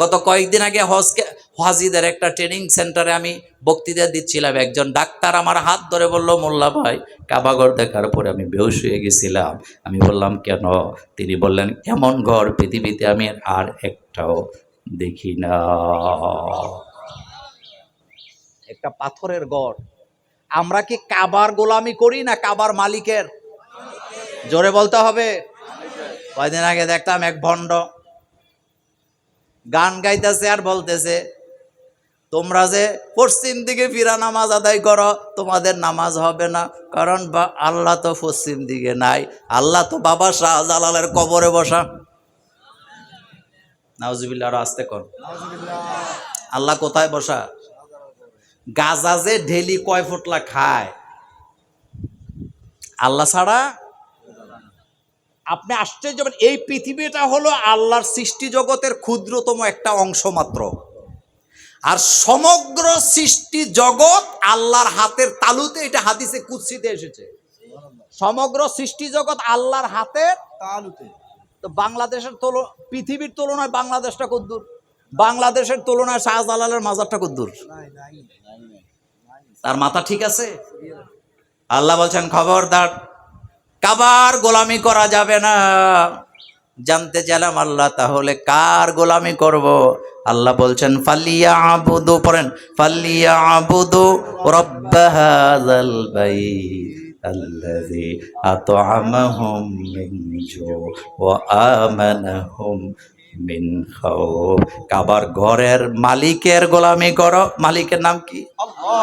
গত কয়েকদিন আগে হাজিদের একটা ট্রেনিং সেন্টারে আমি বক্তৃতা দিচ্ছিলাম। একজন ডাক্তার আমার হাত ধরে বলল, মোল্লা ভাই, কাবাঘর দেখার পরে আমি বেহুশ হয়ে গেছিলাম। আমি বললাম, কেন? তিনি বললেন, এমন ঘর পৃথিবীতে আমি আর একটাও দেখি না। একটা পাথরের ঘর। আমরা কি কাবার গোলামি করি না কাবার মালিকের? জোরে বলতে হবে। কয়দিন আগে দেখতাম এক ভণ্ড গান গাইতেছে আর বলতেছে, তোমরা যে পশ্চিম দিকে ফিরা নামাজ আদায় করো, তোমাদের নামাজ হবে না, কারণ আল্লাহ তো পশ্চিম দিকে নাই, আল্লাহ তো বাবা শাহজালালের কবরে বসা। নাউজুবিল্লাহ, আরো আস্তে কর। আল্লাহ কোথায় বসা? গাজা যে ঢেলি কয় ফুটলা খায় আল্লাহ ছাড়া। আপনি আশ্চর্য হবেন, এই পৃথিবীটা হলো আল্লাহর সৃষ্টি জগতের ক্ষুদ্রতম একটা অংশ মাত্র, আর সমগ্র সৃষ্টি জগৎ আল্লাহর হাতের তালুতে। এটা হাদিসে কুদসিতে এসেছে, সমগ্র সৃষ্টি জগৎ আল্লাহর হাতের তালুতে। তো বাংলাদেশের পৃথিবীর তুলনায় বাংলাদেশটা কদ্দূর? বাংলাদেশের তুলনায় শাহজালালের মাজারটা কদ্দূর? তার মাথা ঠিক আছে? আল্লাহ বলছেন, খবরদার, কাবার গোলামি করা যাবে না। জানতে চাইলাম আল্লাহ তাহলে কার গোলামি করব? আল্লাহ বলছেন, ফালিয়াবুদু, পড়েন, ফালিয়াবুদু রাব্ব হাযাল বাইত আল্লাযী আত'আমাহুম মিন জু' ওয়া আমানাহুম মিন খাউফ। কাবার ঘরের মালিকের গোলামি করো। মালিকের নাম কি? আল্লাহ।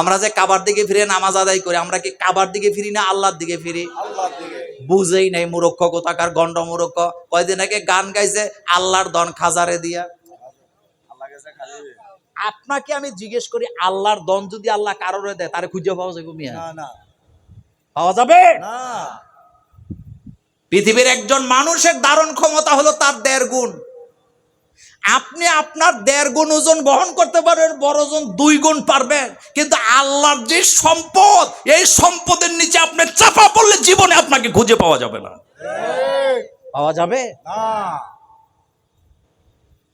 আমরা যে কাবার দিকে ফিরে নামাজ আদায় করি, আমরা কি কাবার দিকে ফিরি না আল্লাহর দিকে ফিরি? আল্লাহর দিকে। বুঝেই নাই মূর্খ কোথাকার, গন্ড মূর্খ। কয়দিন আগে গান গাইছে, আল্লাহর দন খাজারে দিয়া। আপনাকে আমি জিজ্ঞেস করি, আল্লাহর দন যদি আল্লাহ কারোরে দেয়, তারে খুঁজে পাওয়া যাবে? মিয়া না, পাওয়া যাবে না। পৃথিবীর একজন মানুষের ধারণ ক্ষমতা হলো তার 1.5 গুণ। আপনি আপনার 1.5 গুণ ওজন বহন করতে পারবেন, বড় ওজন 2 গুণ পারবেন, কিন্তু আল্লাহর যে সম্পদ, এই সম্পদের নিচে আপনি চাপা পড়লে জীবনে আপনাকে খুঁজে পাওয়া যাবে না। পাওয়া যাবে না।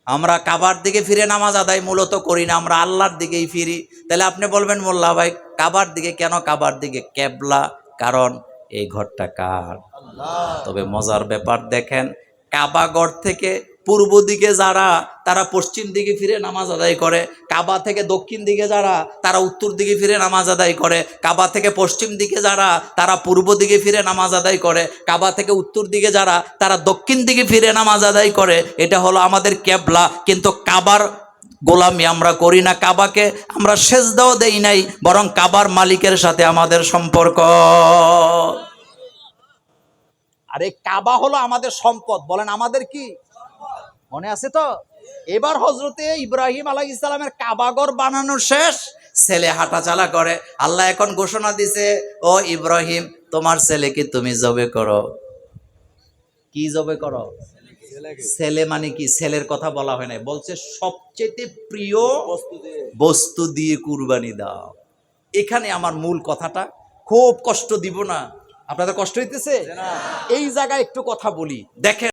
আমরা কাবার দিকে ফিরে নামাজ আদায় মূলত করি না, আমরা আল্লাহর দিকেই ফিরি। তাহলে আপনি বলবেন, মোল্লা ভাই, কাবার দিকে কেন? কাবার দিকে কেবলা, কারণ এই ঘরটা কার? আল্লাহ। তবে মজার ব্যাপার দেখেন, কাবাঘর থেকে পূর্ব দিকে যারা, তারা পশ্চিম দিকে ফিরে নামাজ আদায় করে। কাবা থেকে দক্ষিণ দিকে যারা, তারা উত্তর দিকে ফিরে নামাজ আদায় করে। কাবা থেকে পশ্চিম দিকে যারা, তারা পূর্ব দিকে ফিরে নামাজ আদায় করে। কাবা থেকে উত্তর দিকে যারা, তারা দক্ষিণ দিকে ফিরে নামাজ আদায় করে। এটা হলো আমাদের কেবলা। কিন্তু কাবার গোলামি আমরা করি না, কাবাকে আমরা সেজদাও দেই নাই, বরং কাবার মালিকের সাথে আমাদের সম্পর্ক। আরে কাবা হলো আমাদের সম্পদ। বলেন, আমাদের কি? মনে আছে তো? এবার হযরতে ইব্রাহিম আলাইহিস সালামের কাবাঘর বানানো শেষ, ছেলে হাঁটাচলা করে। আল্লাহ এখন ঘোষণা দিছে, ও ইব্রাহিম, তোমার ছেলেকে তুমি জবে করো। কি জবে করো? ছেলে মানে কি? ছেলের কথা বলা হয় না, বলছে সবচেয়ে প্রিয় বস্তু দিয়ে কুরবানি দাও। এখানে আমার মূল কথাটা। খুব কষ্ট দিব না, আপনাদের কষ্ট হইতেছে? এই জায়গায় একটু কথা বলি, দেখেন।